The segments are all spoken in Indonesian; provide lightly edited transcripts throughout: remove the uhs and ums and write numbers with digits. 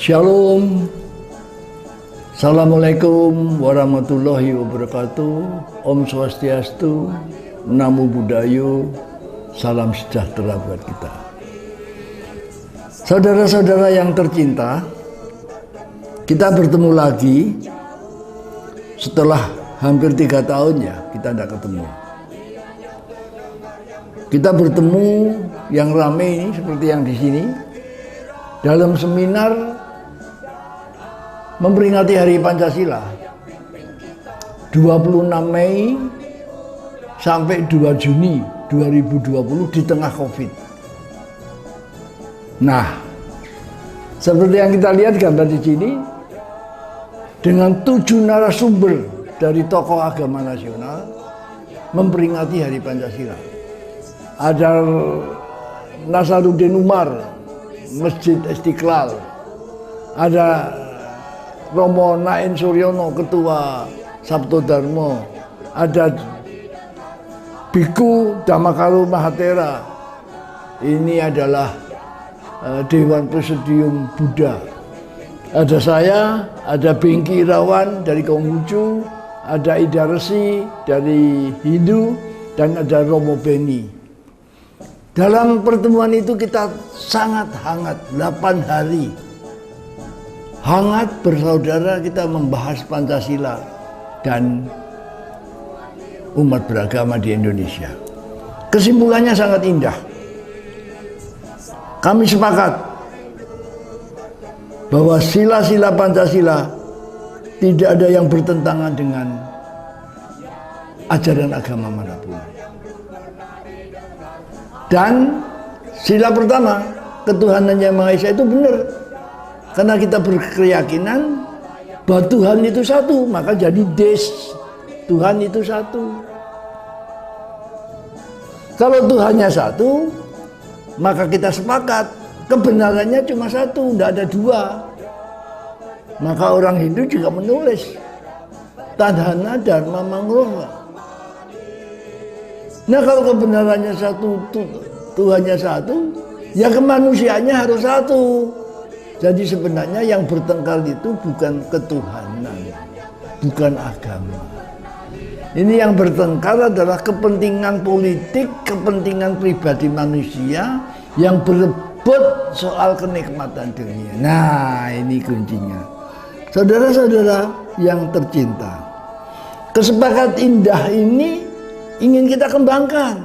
Shalom. Assalamualaikum warahmatullahi wabarakatuh. Om Swastiastu, Namo Buddhaya, salam sejahtera buat kita. Saudara-saudara yang tercinta, kita bertemu lagi setelah hampir 3 tahun ya kita tidak ketemu. Kita bertemu yang ramai ini seperti yang di sini dalam seminar memperingati Hari Pancasila 26 Mei sampai 2 Juni 2020 di tengah Covid. Nah, seperti yang kita lihat gambar di sini dengan 7 narasumber dari tokoh agama nasional memperingati Hari Pancasila. Ada Nasaruddin Umar, Masjid Istiqlal, ada Romo Nain Suryono, Ketua Sabto Dharma, ada Biku Dhammakaro Mahatera, ini adalah Dewan Presidium Buddha. Ada saya, ada Bengki Irawan dari Konghucu, ada Ida Resi dari Hindu, dan ada Romo Beni. Dalam pertemuan itu kita sangat hangat, 8 hari. Hangat bersaudara kita membahas Pancasila dan umat beragama di Indonesia. Kesimpulannya sangat indah. Kami sepakat bahwa sila-sila Pancasila tidak ada yang bertentangan dengan ajaran agama manapun. Dan sila pertama, ketuhanan Yang Maha Esa itu benar. Karena kita berkeyakinan bahwa Tuhan itu satu, maka jadi Des, Tuhan itu satu. Kalau Tuhannya satu, maka kita sepakat kebenarannya cuma satu, tidak ada 2. Maka orang Hindu juga menulis Tadhana Dharma Mangroha. Nah, kalau kebenarannya satu, Tuhannya satu, ya kemanusiaannya harus satu. Jadi sebenarnya yang bertengkar itu bukan ketuhanan, bukan agama. Ini yang bertengkar adalah kepentingan politik, kepentingan pribadi manusia yang berebut soal kenikmatan dunia. Nah, ini kuncinya. Saudara-saudara yang tercinta, kesepakatan indah ini ingin kita kembangkan.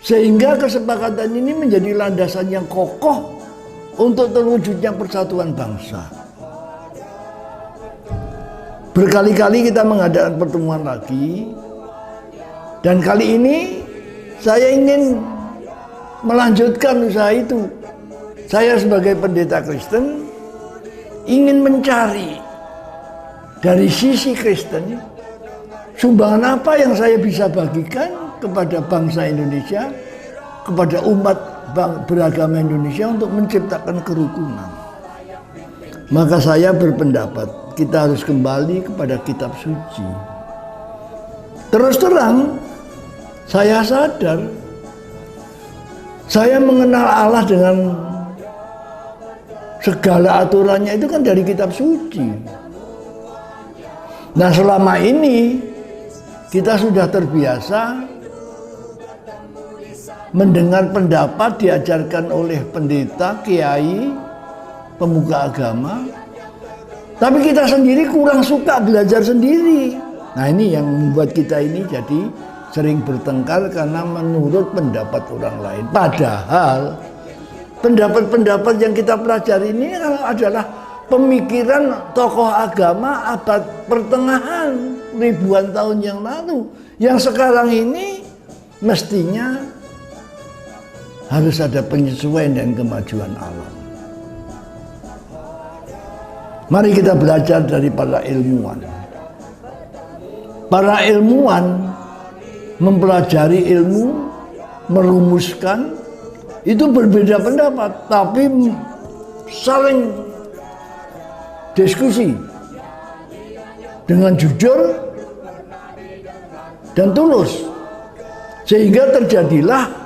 Sehingga kesepakatan ini menjadi landasan yang kokoh untuk terwujudnya persatuan bangsa. Berkali-kali kita mengadakan pertemuan lagi, dan kali ini saya ingin melanjutkan usaha itu. Saya sebagai pendeta Kristen ingin mencari dari sisi Kristen sumbangan apa yang saya bisa bagikan kepada bangsa Indonesia, kepada umat beragama Indonesia untuk menciptakan kerukunan. Maka saya berpendapat kita harus kembali kepada kitab suci. Terus terang, saya sadar saya mengenal Allah dengan segala aturannya itu kan dari kitab suci. Nah, selama ini kita sudah terbiasa mendengar pendapat diajarkan oleh pendeta, kiai, pemuka agama, tapi kita sendiri kurang suka belajar sendiri. Nah, ini yang membuat kita ini jadi sering bertengkar karena menurut pendapat orang lain. Padahal pendapat-pendapat yang kita pelajari ini adalah pemikiran tokoh agama abad pertengahan ribuan tahun yang lalu, yang sekarang ini mestinya harus ada penyesuaian dan kemajuan alam. Mari kita belajar dari para ilmuwan. Para ilmuwan mempelajari ilmu, merumuskan, itu berbeda pendapat, tapi saling diskusi dengan jujur dan tulus, sehingga terjadilah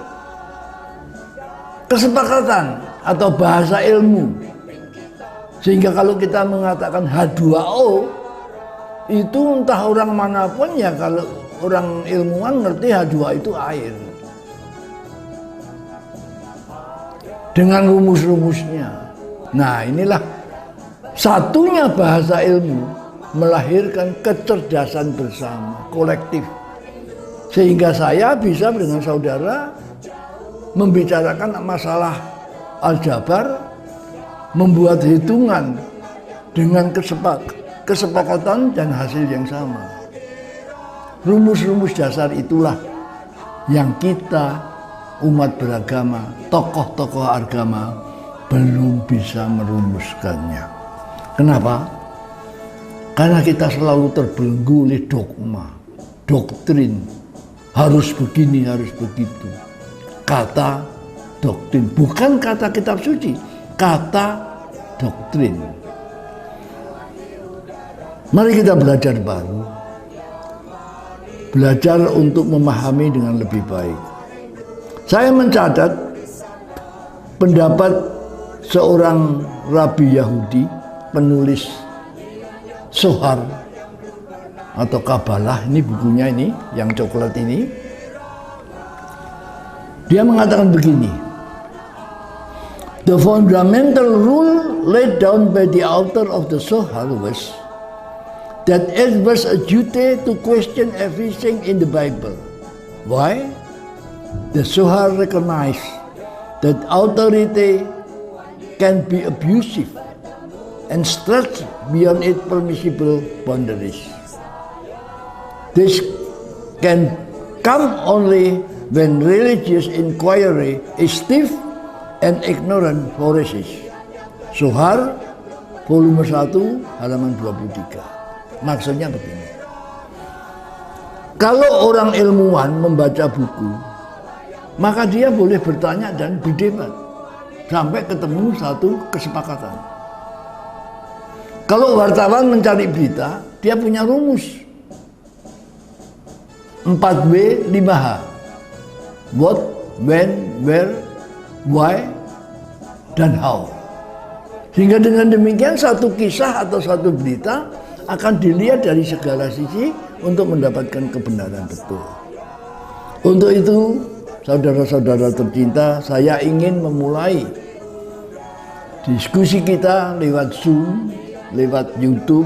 kesepakatan atau bahasa ilmu. Sehingga kalau kita mengatakan H2O, itu entah orang manapun ya, kalau orang ilmuwan ngerti H2O itu air. Dengan rumus-rumusnya. Nah, inilah satunya bahasa ilmu melahirkan kecerdasan bersama, kolektif. Sehingga saya bisa dengan saudara membicarakan masalah aljabar, membuat hitungan dengan kesepakatan dan hasil yang sama. Rumus-rumus dasar itulah yang kita umat beragama, tokoh-tokoh agama belum bisa merumuskannya. Kenapa? Karena kita selalu terbelenggu oleh dogma, doktrin, harus begini, harus begitu. Kata doktrin, bukan kata kitab suci, kata doktrin. Mari kita belajar baru, belajar untuk memahami dengan lebih baik. Saya mencatat pendapat seorang rabi Yahudi, penulis Zohar atau Kabalah, ini bukunya ini, yang coklat ini. Dia mengatakan begini, the fundamental rule laid down by the author of the Zohar was that it was a duty to question everything in the Bible. Why? The Zohar recognized that authority can be abusive and stretch beyond its permissible boundaries. This can come only when religious inquiry is stiff and ignorant flourishes. Zohar, volume 1, halaman 23. Maksudnya begini. Kalau orang ilmuwan membaca buku, maka dia boleh bertanya dan berdebat sampai ketemu satu kesepakatan. Kalau wartawan mencari berita, dia punya rumus 4W 5H. What, when, where, why, dan how. Sehingga dengan demikian satu kisah atau satu berita akan dilihat dari segala sisi untuk mendapatkan kebenaran betul. Untuk itu, saudara-saudara tercinta, saya ingin memulai diskusi kita lewat Zoom, lewat YouTube.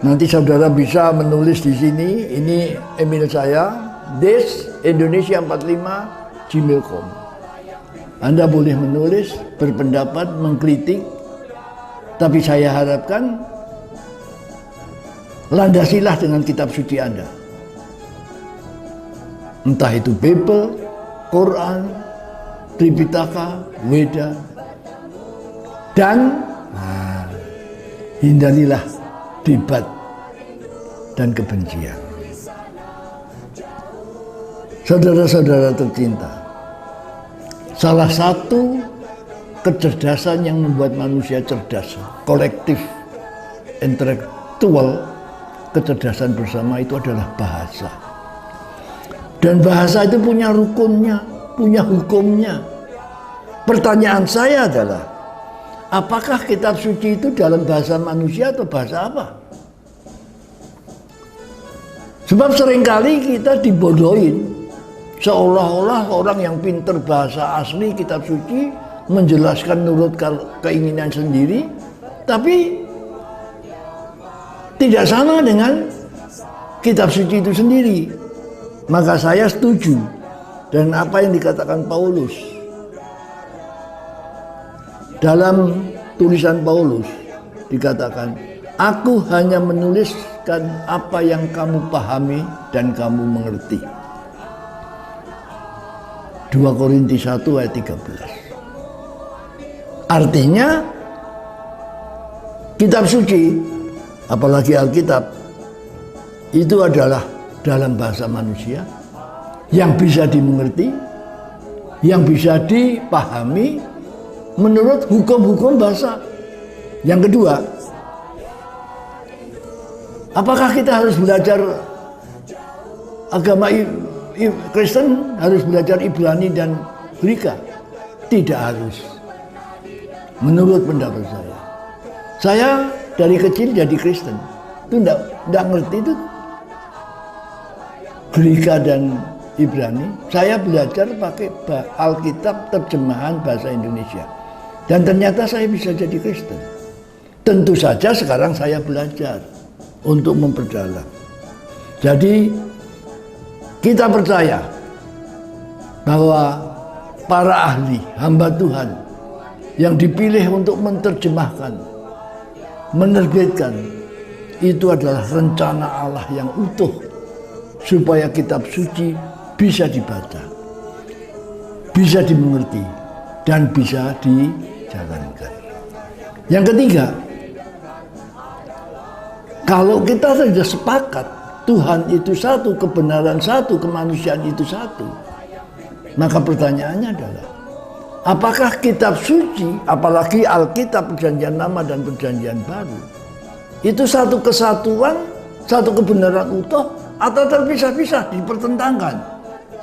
Nanti saudara bisa menulis di sini, ini email saya, desindonesia45@gmail.com. Anda boleh menulis, berpendapat, mengkritik, tapi saya harapkan landasilah dengan kitab suci Anda. Entah itu Bible, Quran, Tripitaka, Weda, dan hindarilah debat dan kebencian. Saudara-saudara tercinta, salah satu kecerdasan yang membuat manusia cerdas, kolektif, intelektual, kecerdasan bersama itu adalah bahasa. Dan bahasa itu punya rukunnya, punya hukumnya. Pertanyaan saya adalah, apakah kitab suci itu dalam bahasa manusia atau bahasa apa? Sebab seringkali kita dibodohin, seolah-olah orang yang pinter bahasa asli kitab suci menjelaskan menurut keinginan sendiri, tapi tidak sama dengan kitab suci itu sendiri. Maka saya setuju dengan apa yang dikatakan Paulus. Dalam tulisan Paulus dikatakan, aku hanya menuliskan apa yang kamu pahami dan kamu mengerti. 2 Korintus 1 ayat 13. Artinya kitab suci, apalagi Alkitab, itu adalah dalam bahasa manusia yang bisa dimengerti, yang bisa dipahami menurut hukum-hukum bahasa. Yang kedua, apakah kita harus belajar agama Kristen, harus belajar Ibrani dan Greka? Tidak harus. Menurut pendapat saya. Saya dari kecil jadi Kristen. Itu enggak ngerti itu Greka dan Ibrani. Saya belajar pakai Alkitab terjemahan bahasa Indonesia. Dan ternyata saya bisa jadi Kristen. Tentu saja sekarang saya belajar untuk memperdalam. Jadi kita percaya bahwa para ahli, hamba Tuhan yang dipilih untuk menerjemahkan, menerbitkan, itu adalah rencana Allah yang utuh supaya kitab suci bisa dibaca, bisa dimengerti, dan bisa dijalankan. Yang ketiga, kalau kita sudah sepakat Tuhan itu satu, kebenaran satu, kemanusiaan itu satu, maka pertanyaannya adalah, apakah kitab suci, apalagi Alkitab Perjanjian Lama dan Perjanjian Baru, itu satu kesatuan, satu kebenaran utuh, atau terpisah-pisah, dipertentangkan?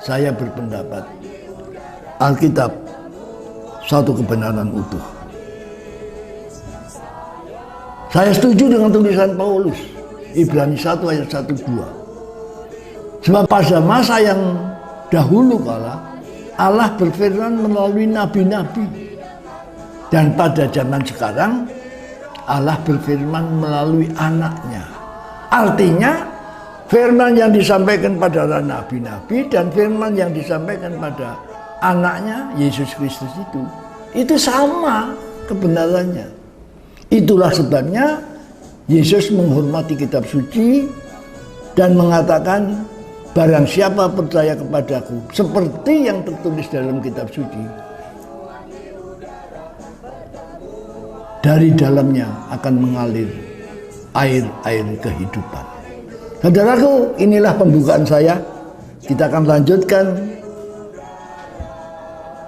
Saya berpendapat Alkitab satu kebenaran utuh. Saya setuju dengan tulisan Paulus, Ibrani 1 ayat 1-2. Sebab pada masa yang dahulu kala, Allah berfirman melalui nabi-nabi. Dan pada zaman sekarang, Allah berfirman melalui anaknya. Artinya, firman yang disampaikan pada nabi-nabi dan firman yang disampaikan pada anaknya, Yesus Kristus itu sama kebenarannya. Itulah sebabnya Yesus menghormati kitab suci dan mengatakan, barang siapa percaya kepadaku seperti yang tertulis dalam kitab suci, dari dalamnya akan mengalir air-air kehidupan. Saudaraku, inilah pembukaan saya. Kita akan lanjutkan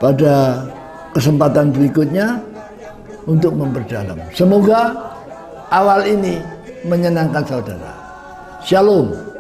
pada kesempatan berikutnya untuk memperdalam. Semoga awal ini menyenangkan saudara. Shalom.